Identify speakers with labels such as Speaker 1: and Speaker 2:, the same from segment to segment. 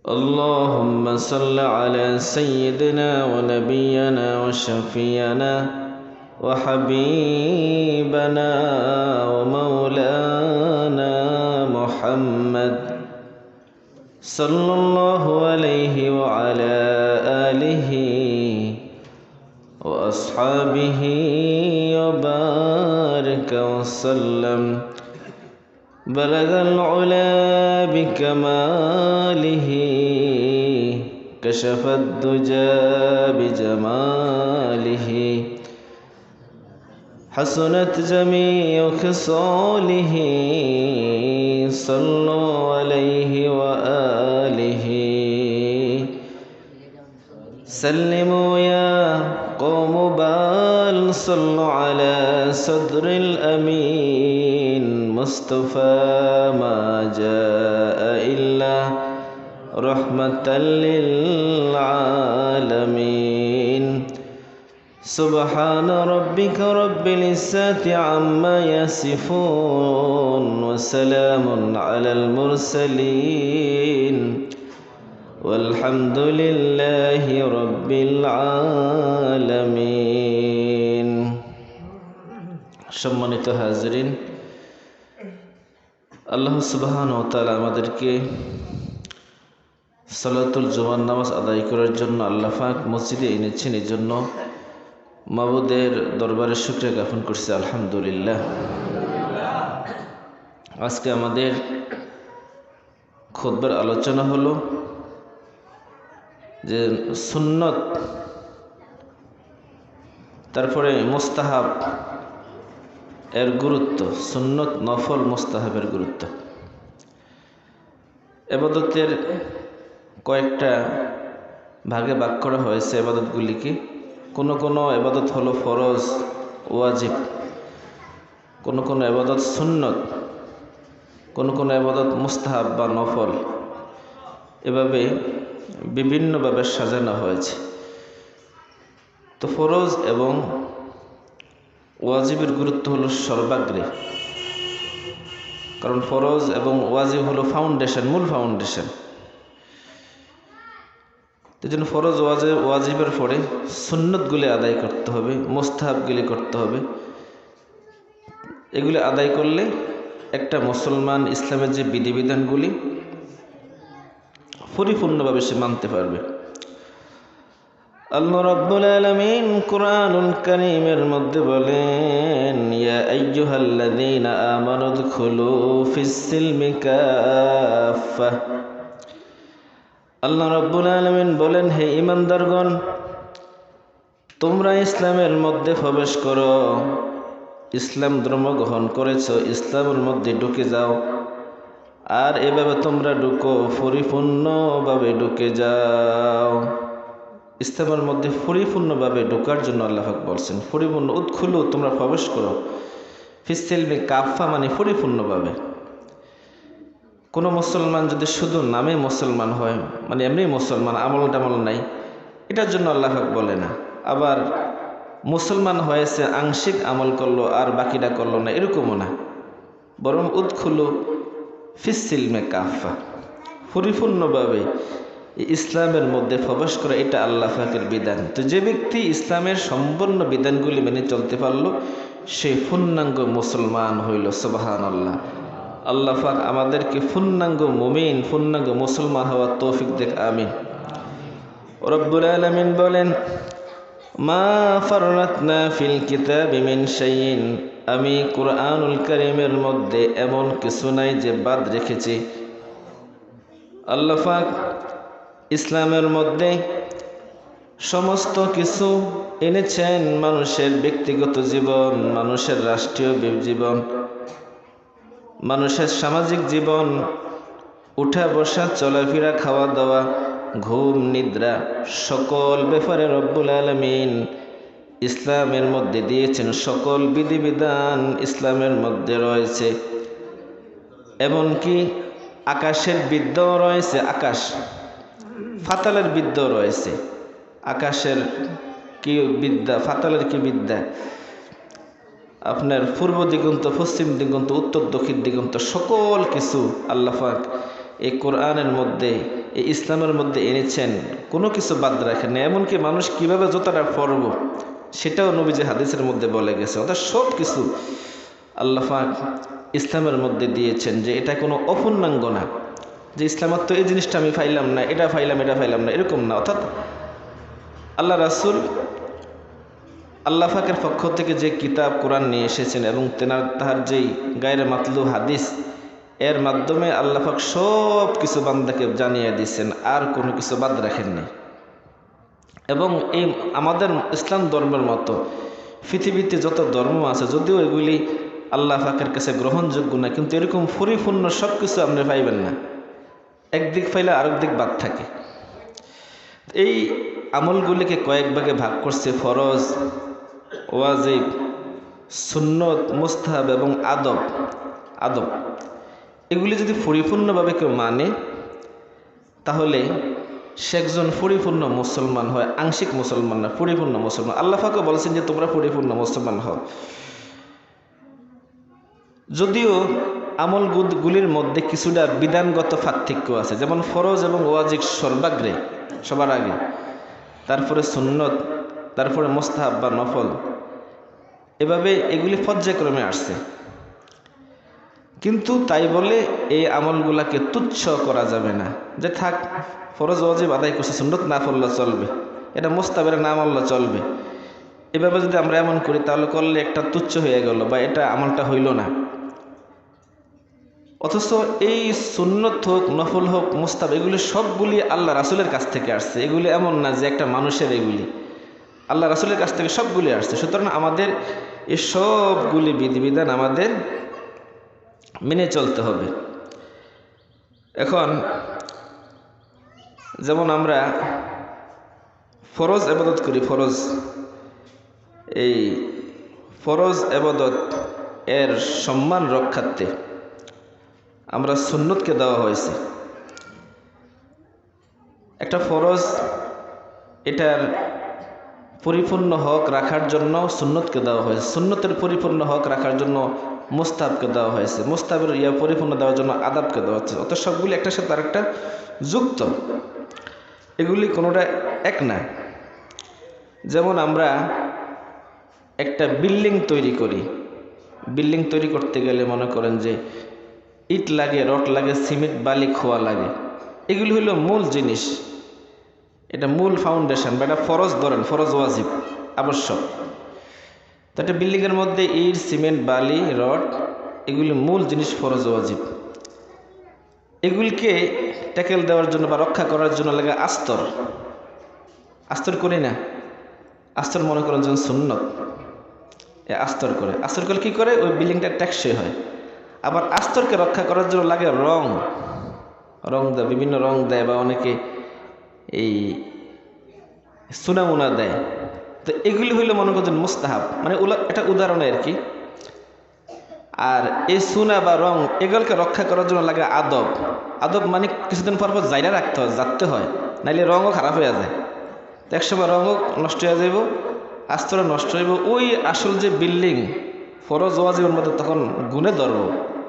Speaker 1: اللهم صل على سيدنا ونبينا وشفينا وحبيبنا ومولانا محمد صلى الله عليه وعلى آله وأصحابه وبارك وسلم. بلغ العلا بكماله كشف الدجى بجماله حسنت جميع خصاله صلوا عليه وآله سلموا يا قوم بال صلوا على صدر الأمين مصطفى ما جاء إلا رحمة للعالمين. سبحان ربك رب العزة عما يصفون وسلام على المرسلين والحمد لله رب العالمين. সম্মানিত হাজরিন, আল্লাহ সুবহানাহু ওয়া তাআলা আমাদেরকে সালাতুল জুমার নামাজ আদায় করার জন্য আল্লাহ পাক মসজিদে এনেছেন। এই জন্য মাবুদের দরবারে শুকরিয়া জ্ঞাপন করছি, আলহামদুলিল্লাহ। আজকে আমাদের খুতবার আলোচনা হলো যে সুন্নত, তারপরে মুস্তাহাব এর গুরুত্ব, সুন্নত, নফল, মুস্তাহাবের গুরুত্ব। ইবাদতের কয়েকটা ভাগে ভাগ করা হয়েছে ইবাদতগুলিকে। কোনো কোনো ইবাদত হলো ফরজ, ওয়াজিব, কোনো কোনো ইবাদত সুন্নত, কোনো কোনো ইবাদত মুস্তাহাব বা নফল। এভাবে বিভিন্নভাবে সাজানো হয়েছে। তো ফরজ এবং ওয়াজিবের গুরুত্ব হলো সর্বাগ্রে, কারণ ফরজ এবং ওয়াজিব হলো ফাউন্ডেশন, মূল ফাউন্ডেশন। এই জন্য ফরজ ওয়াজিবের পরে সুন্নতগুলি আদায় করতে হবে, মুস্তাহাবগুলি করতে হবে। এগুলি আদায় করলে একটা মুসলমান ইসলামের যে বিধিবিধানগুলি পরিপূর্ণভাবে সে মানতে পারবে। আল্লাহ রাব্বুল আলামিন কুরআনুল কারীমের মধ্যে বলেন, ইয়া আইয়ুহাল্লাযীনা আমানু দুখুলু ফিস-সিলমি কাফা। আল্লাহ রাব্বুল আলামিন বলেন, হে ঈমানদারগণ, তোমরা ইসলামের মধ্যে প্রবেশ করো। ইসলাম ধর্ম গ্রহণ করেছো, ইসলামের মধ্যে ঢুকে যাও। আর এভাবে তোমরা ঢুকো, পরিপূর্ণভাবে ঢুকে যাও। ইসলামের মধ্যে পরিপূর্ণভাবে ঢোকার জন্য আল্লাহ পাক বলছেন, পরিপূর্ণ উদখুলু, তোমরা প্রবেশ করো। ফিস-সিলমি কাফা মানে পরিপূর্ণভাবে। কোনো মুসলমান যদি শুধু নামে মুসলমান হয়, মানে এমনি মুসলমান, আমল টামল নাই, এটার জন্য আল্লাহ পাক বলে না। আবার মুসলমান হয়েছে, আংশিক আমল করলো আর বাকিটা করলো না, এরকমও না। বরং উদখুলু ফিস-সিলমি কাফা, পরিপূর্ণভাবে ইসলামের মধ্যে প্রবেশ করে, এটা আল্লাহ পাকের বিধান। তো যে ব্যক্তি ইসলামের সম্পূর্ণ বিধানগুলি মেনে চলতে পারলো, সে পূর্ণাঙ্গ মুসলমান হইল। সুবহানাল্লাহ। আল্লাহ পাক আমাদেরকে পূর্ণাঙ্গ মুমিন, পূর্ণাঙ্গ মুসলমান হওয়ার তৌফিক দেখ, আমিন। রব্বুল আলামিন বলেন, মা ফাররাতনা ফিল কিতাবি মিন শাইইন। আমি কুরআনুল কারীমের মধ্যে এমন কিছু নাই যে বাদ রেখেছি। আল্লাহ পাক ইসলামের মধ্যে সমস্ত কিছু এনেছেন। মানুষের ব্যক্তিগত জীবন, মানুষের রাষ্ট্রীয় জীবন, মানুষের সামাজিক জীবন, উঠা বসা, চলাফেরা, খাওয়া দাওয়া, ঘুম, নিদ্রা, সকল ব্যাপারে রব্বুল আলামিন ইসলামের মধ্যে দিয়েছেন। সকল বিধিবিধান ইসলামের মধ্যে রয়েছে। এমনকি আকাশের বিদ্যাও রয়েছে, আকাশ ফাতালের বিদ্যাও রয়েছে। আকাশের কি বিদ্যা, ফাতালের কি বিদ্যা, আপনার পূর্ব দিগন্ত, পশ্চিম দিগন্ত, উত্তর দক্ষিণ দিগন্ত, সকল কিছু আল্লাহ পাক এই কোরআনের মধ্যে এই ইসলামের মধ্যে এনেছেন, কোনো কিছু বাদ রাখেন না। এমনকি মানুষ কিভাবে জুতাটা পরব সেটাও নবীজি হাদিসের মধ্যে বলে গেছে। অর্থাৎ সব কিছু আল্লাহ পাক ইসলামের মধ্যে দিয়েছেন, যে এটা কোনো অপূর্ণাঙ্গ না, যে ইসলামের তো এই জিনিসটা আমি পাইলাম না, এটা পাইলাম না, এরকম না। অর্থাৎ আল্লাহ রাসূল আল্লাহ পাকের পক্ষ থেকে যে কিতাব কোরআন নিয়ে এসেছেন এবং তাহার যেই গায়রে মাতলু হাদিস, এর মাধ্যমে আল্লাহ পাক সব কিছু বান্দাকে জানিয়ে দিয়েছেন, আর কোনো কিছু বাদ রাখেননি। এবং এই আমাদের ইসলাম ধর্মের মতো পৃথিবীতে যত ধর্ম আছে, যদিও এগুলি আল্লাহ পাকের কাছে গ্রহণযোগ্য না, কিন্তু এরকম পরিপূর্ণ সব কিছু আপনি পাইবেন না। একদিক পাইলে আরেক দিক বাদ থাকে। এই আমলগুলিকে কয়েক ভাগে ভাগ করছে: ফরজ, ওয়াজিব, সুন্নত, মুস্তাহাব এবং আদব। এগুলি যদি পরিপূর্ণভাবে কেউ মানে, তাহলে সে একজন পরিপূর্ণ মুসলমান হয়। আংশিক মুসলমান না, পরিপূর্ণ মুসলমান। আল্লাহ পাকও বলছেন যে তোমরা পরিপূর্ণ মুসলমান হও। যদিও আমলগুলির মধ্যে কিছুটা বিধানগত পার্থক্য আছে, যেমন ফরজ এবং ওয়াজিব সর্বাগ্রে, সবার আগে, তারপরে সুন্নত, তারপরে মুস্তাহাব বা নফল, এভাবে এগুলি পর্যায়ক্রমে আসছে। কিন্তু তাই বলে এই আমলগুলাকে তুচ্ছ করা যাবে না, যে থাক ফরজ ওয়াজিব আদায় করছে, সুন্নত না পড়লে চলবে, এটা মুস্তাহাবের না মানলে চলবে। এভাবে যদি আমরা এমন করি, তাহলে করলে একটা তুচ্ছ হয়ে গেল, বা এটা আমলটা হইল না। অথচ এই সুন্নত হোক, নফল হোক, মুস্তাহাব, এগুলি সবগুলি আল্লাহ রাসূলের কাছ থেকে আসছে। এগুলি এমন না যে একটা মানুষের, এগুলি আল্লাহ রাসূলের কাছ থেকে সবগুলি আসছে। সুতরাং আমাদের এই সবগুলি বিধিবিধান আমাদের মেনে চলতে হবে। এখন যেমন আমরা ফরজ ইবাদত করি, এই ফরজ ইবাদত এর সম্মান রক্ষার্থে আমরা সুন্নতকে দেওয়া হয়েছে। একটা ফরজ, এটার পরিপূর্ণ হক রাখার জন্য সুন্নতকে দেওয়া হয়েছে। সুন্নতের পরিপূর্ণ হক রাখার জন্য মুস্তাহাবকে দেওয়া হয়েছে। মুস্তাহাবের পরিপূর্ণ দেওয়ার জন্য আদাবকে দেওয়া হচ্ছে। অর্থাৎ সবগুলি একটার সাথে আরেকটা যুক্ত, এগুলি কোনোটা এক না। যেমন আমরা একটা বিল্ডিং তৈরি করি, বিল্ডিং তৈরি করতে গেলে মনে করেন যে ইট লাগে, রড লাগে, সিমেন্ট, বালি, খোয়া লাগে। এগুলি হলো মূল জিনিস, এটা মূল ফাউন্ডেশন, বা এটা ফরজ, ধরেন ফরজ ওয়াজিব আবশ্যক। তো একটা বিল্ডিংয়ের মধ্যে ইট, সিমেন্ট, বালি, রড, এগুলি মূল জিনিস, ফরজ ওয়াজিব। এগুলিকে ট্যাকেল দেওয়ার জন্য বা রক্ষা করার জন্য লাগে আস্তর করি না? আস্তর মনে করেন যেন সুন্নত, আস্তর করে কি করে? ওই বিল্ডিংটা টেকসই হয়। আবার আস্তরকে রক্ষা করার জন্য লাগে রং দেয়, বিভিন্ন রং দেয়, বা অনেকে এই সুনামুনা দেয়। তো এগুলি হইলে মনে করছেন মুস্তাহাব, মানে এটা উদাহরণ আর কি। আর এই সুনা বা রং, এগুলোকে রক্ষা করার জন্য লাগে আদব মানে কিছুদিন পর জায়গা রাখতে হয়, জানতে হয়, নাইলে রঙও খারাপ হয়ে যায়। তো একসময় রঙও নষ্ট হয়ে যাইব, আস্তর নষ্ট হইব। ওই আসল যে বিল্ডিং ফরজ ওয়াজিবের মধ্যে তখন গুণে ধরব,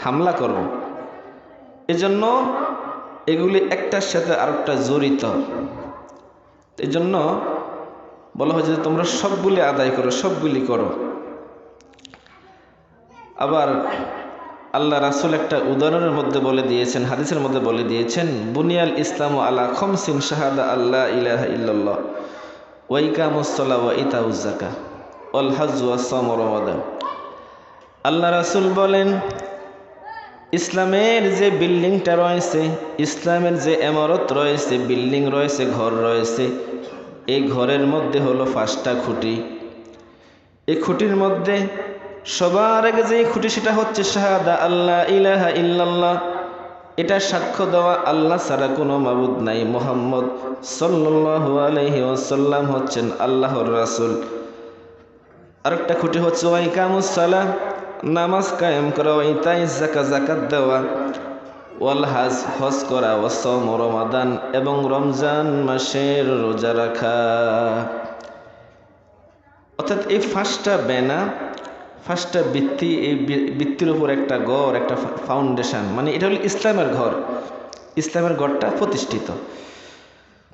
Speaker 1: হামলা করব। এজন্য এগুলি একটার সাথে আরেকটা জড়িত। এই জন্য বলা হয় যে তোমরা সবগুলি আদায় করো, সবগুলি করো। আবার আল্লাহ রাসূল একটা উদাহরণের মধ্যে বলে দিয়েছেন, হাদিসের মধ্যে বলে দিয়েছেন, বুনিয়াল ইসলামু আলা খামসিন শাহাদা আল্লা ইলাহা ইল্লাল্লাহ ওয়া ইকামুস সালাহ ওয়া ইতাউজ যাকাহ ওয়াল হজ্জ ওয়াস সাওম ওয়া রমাদান। আল্লাহ রাসূল বলেন, ইসলামের যে বিল্ডিংটা রয়েছে, ইসলামের যে ইমারত রয়েছে, বিল্ডিং রয়েছে, ঘর রয়েছে, এই ঘরের মধ্যে হলো 5টা খুঁটি। এই খুঁটির মধ্যে সবার আগে যে খুঁটি, সেটা হচ্ছে শাহাদা আল্লাহ ইলাহা ইল্লাল্লাহ, এটা সাক্ষ্য দেওয়া আল্লাহ ছাড়া কোনো মাবুদ নাই, মুহাম্মদ সাল্লাল্লাহু আলাইহি ওয়াসাল্লাম হচ্ছেন আল্লাহর রাসূল। আরেকটা খুঁটি হচ্ছে ওয়া ইকামুস সালাহ, নামাজ কায়েম করা, ওয়া ইতাইজ যাকাত, যাকাত দেওয়া, ওয়াল হজ করা, ওয়া সাওম রমাদান, এবং রমজান মাসের রোজা রাখা। অর্থাৎ এই 5টা বেনা, 5টা ভিত্তি, এই ভিত্তির উপর একটা ঘর, একটা ফাউন্ডেশন, মানে এটা হলো ইসলামের ঘর। ইসলামের গড়টা প্রতিষ্ঠিত।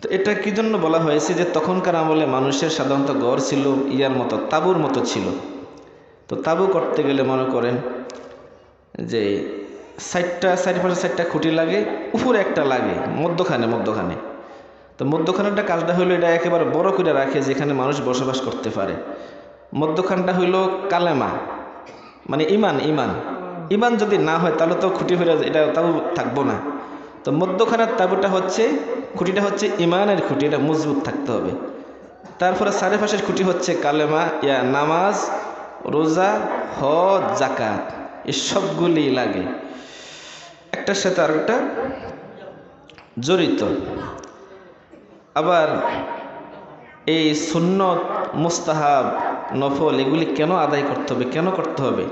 Speaker 1: তো এটা কি জন্য বলা হয়েছে যে তখনকার আমলে মানুষের সাধারণত গড় ছিল ইয়ার মতো, তাঁবুর মতো ছিল। তো তাঁবু করতে গেলে মনে করেন যে চারিপাশে 4টা খুঁটি লাগে, উপরে একটা লাগে মধ্যখানে। তো মধ্যখানেরটা কাজটা হইলো এটা একেবারে বড় করে রাখে যেখানে মানুষ বসবাস করতে পারে। মধ্যখানটা হইল কালেমা, মানে ইমান যদি না হয় তাহলে তো খুঁটি ফিরে এটা তাবু থাকবো না। তো মধ্যখানের তাবুটা হচ্ছে, খুঁটিটা হচ্ছে ইমানের খুঁটি, এটা মজবুত থাকতে হবে। তারপরে চারিপাশের খুঁটি হচ্ছে কালেমা, নামাজ, রোজা, হজ, যাকাত, এই সবগুলি লাগে, একটার সাথে আরেকটা জড়িত। আবার এই সুন্নত, মুস্তাহাব, নফল এগুলি কেন আদায় করতে হবে, কেন করতে হবে?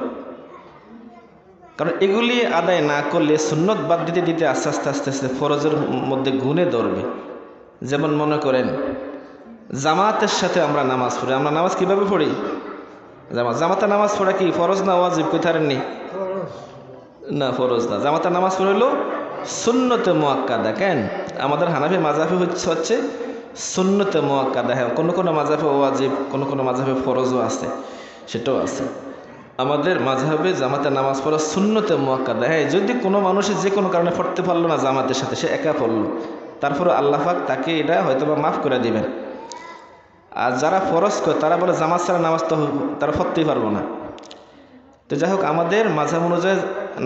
Speaker 1: কারণ এগুলি আদায় না করলে সুন্নত বাদ দিতে দিতে আস্তে আস্তে ফরজের মধ্যে গুণে ধরবে। যেমন মনে করেন জামাতের সাথে আমরা নামাজ পড়ি, আমরা নামাজ কিভাবে পড়ি? জামাতে নামাজ পড়া কি ফরজ না ওয়াজিব? কোথারেননি না, ফরজ না। জামাতে নামাজ পড়া হলো সুন্নতে মুআক্কাদা। কেন? আমাদের হানাফি মাযহাবে হচ্ছে সুন্নতে মুআক্কাদা। হ্যাঁ, কোনো মাযহাবে ওয়াজিব, কোনো মাযহাবে ফরজও আছে, সেটাও আছে। আমাদের মাযহাবে জামাতে নামাজ পড়া সুন্নতে মুআক্কাদা। হ্যাঁ, যদি কোনো মানুষের যে কোনো কারণে পড়তে পারলো না জামাতের সাথে, সে একা পড়লো, তারপরে আল্লাহ পাক তাকে এটা হয়তো বা মাফ করে দিবেন। আর যারা ফরজ করে তারা বলে জামাত ছাড়া নামাজ তো তারা পড়তেই পারবো না। তো যাই হোক, আমাদের মাযহাব অনুযায়ী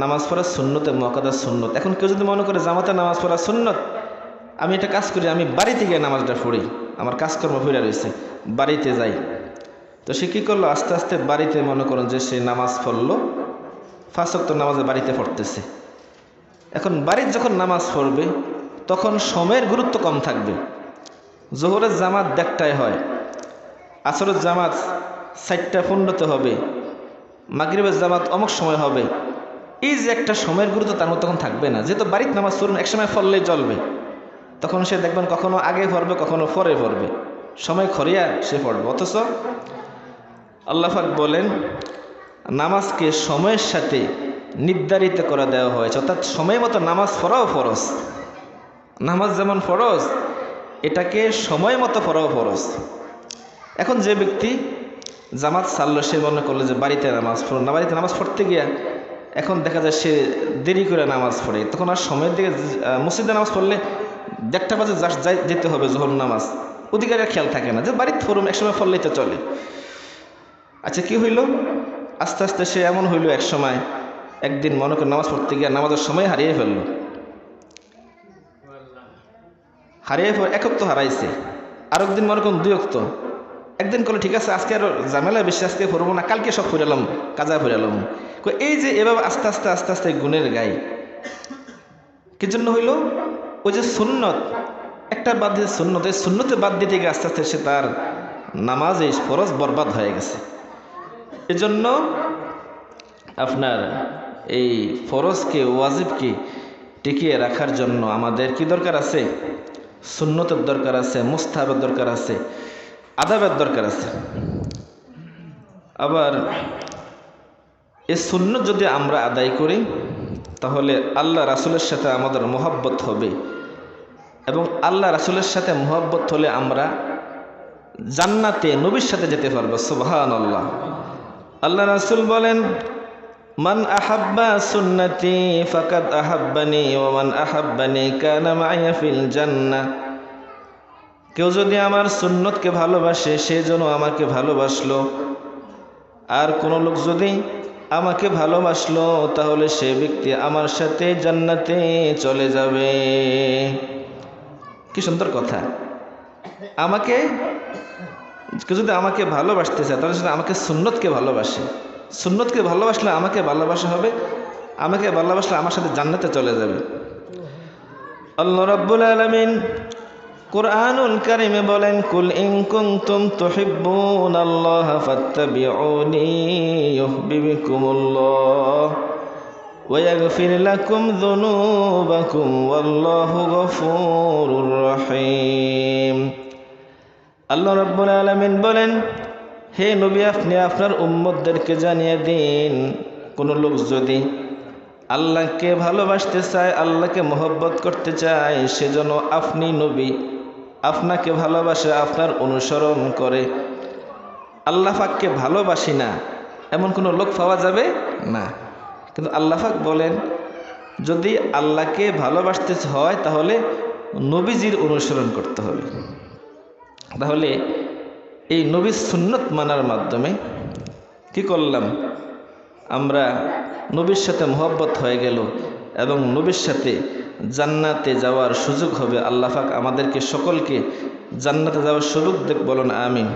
Speaker 1: নামাজ পড়া সুন্নতে মুআক্কাদা সুন্নত। এখন কেউ যদি মনে করে জামাতে নামাজ পড়া সুন্নত, আমি এটা কাজ করি, আমি বাড়িতে গিয়ে নামাজটা পড়ি, আমার কাজকর্ম ফিরে রয়েছে, বাড়িতে যাই। তো সে কী করলো, আস্তে আস্তে বাড়িতে মনে করেন যে সে নামাজ পড়লো, 5 ওয়াক্ত নামাজে বাড়িতে পড়তেছে। এখন বাড়ির যখন নামাজ পড়বে তখন সময়ের গুরুত্ব কম থাকবে। জোহরের জামাত 1টায় হয়, আসরের জামাত 4টা 15-তে হবে, মাগরিবের জামাত অমুক সময় হবে। এই যে একটা সময়ের গুরুত্ব তার মধ্যে তখন থাকবে না। যেহেতু বাড়িতে নামাজ পড়ুন একসময় পড়লেই চলবে, তখন সে দেখবেন কখনো আগে পড়বে, কখনো পরে পড়বে, সময় খরিয়া সে পড়বে। অথচ আল্লাহ পাক বলেন নামাজকে সময়ের সাথে নির্ধারিত করে দেওয়া হয়েছে, অর্থাৎ সময় মতো নামাজ পড়াও ফরজ। নামাজ যেমন ফরজ, এটাকে সময় মতো পড়াও ফরজ। এখন যে ব্যক্তি জামাত ছাড়লো, সে মনে করলো যে বাড়িতে নামাজ পড়ো না, বাড়িতে নামাজ পড়তে গিয়া এখন দেখা যায় সে দেরি করে নামাজ পড়ে, তখন আর সময়ের দিকে মসজিদে নামাজ পড়লে 1টা বাজে যেতে হবে জোহর নামাজ, ওদিকে আর খেয়াল থাকে না যে বাড়িতে পড়ুন একসময় পড়লেই তো চলে। আচ্ছা, কি হইল? আস্তে আস্তে সে এমন হইল, একদিন মনে করে নামাজ পড়তে গিয়ে নামাজের সময় হারিয়ে ফেললো, এক ওয়াক্ত হারাইছে, আর একদিন মনে করুন 2 ওয়াক্ত, একদিন করলো ঠিক আছে আজকে আর ঝামেলা বেশি, আজকে পড়বো না, কালকে সব ফিরালাম, কাজা ফিরালাম। এই যে এভাবে আস্তে আস্তে গুণের গাই কি জন্য হইল? ওই যে সুন্নত একটা বাদ দিয়ে সুন্নত, এই সুন্নতে বাদ দিতে গিয়ে আস্তে আস্তে সে তার নামাজ এই ফরজ বরবাদ হয়ে গেছে। এজন্য আপনার এই ফরজকে, ওয়াজিবকে টিকিয়ে রাখার জন্য আমাদের কি দরকার আছে? সুন্নতের দরকার আছে, মুস্তাহাবের দরকার আছে, আদাবের দরকার আছে। আবার এই সুন্নত যদি আমরা আদায় করি তাহলে আল্লাহ রাসূলের সাথে আমাদের মহব্বত হবে, এবং আল্লাহ রাসূলের সাথে মহব্বত হলে আমরা জান্নাতে নবীর সাথে যেতে পারবো। সুবহানাল্লাহ। আল্লাহ রাসূল বলেন, মান আহাব্বা সুন্নতি ফাকাদ আহাব্বানি ওয়া মান আহাব্বানি কানা মাইয়া ফিল জান্নাহ। কেউ যদি আমার সুন্নতকে ভালোবাসে সে যেন আমাকে ভালোবাসলো, আর কোন লোক যদি আমাকে ভালোবাসলো তাহলে সে ব্যক্তি আমার সাথে জান্নাতে চলে যাবে। কি সুন্দর কথা! কেউ যদি আমাকে ভালোবাসতে চায় তাহলে সেটা আমাকে সুন্নতকে ভালোবাসে, সুন্নতকে ভালোবাসলে আমাকে ভালোবাসা হবে, আমাকে ভালোবাসলে আমার সাথে জান্নাতে চলে যাবে। আল্লাহ রাব্বুল আলামিন কুরআনুল কারীমে বলেন, কুল ইন কুনতুম তুহিব্বুনাল্লাহা ফাত্তাবিউনি ইউহিব্বুকুমুল্লাহ ওয়া ইয়াগফির লাকুম যুনুবাকুম ওয়াল্লাহু গফুরুর রহিম। আল্লাহ রাব্বুল আলামিন বলেন, হে নবী, আপনি আপনার উম্মতদেরকে জানিয়ে দিন, কোন লোক যদি আল্লাহকে ভালোবাসতে চায়, আল্লাহকে মহব্বত করতে চায়, সেজন্য আপনি নবী আপনাকে ভালোবাসে, আপনার অনুসরণ করে। আল্লাহ পাককে ভালোবাসি না এমন কোনো লোক পাওয়া যাবে না। কিন্তু আল্লাহ পাক বলেন যদি আল্লাহকে ভালোবাসতে হয় তাহলে নবীজির অনুসরণ করতে হবে। তাহলে এই নবীর সুন্নত মানার মাধ্যমে কি করলাম? আমরা নবীর সাথে মহব্বত হয়ে গেল এবং নবীর সাথে জান্নাতে যাওয়ার সুযোগ হবে। আল্লাহ পাক আমাদেরকে সকলকে জান্নাতে যাওয়ার সুযোগ দেখ, বলুন আমিন।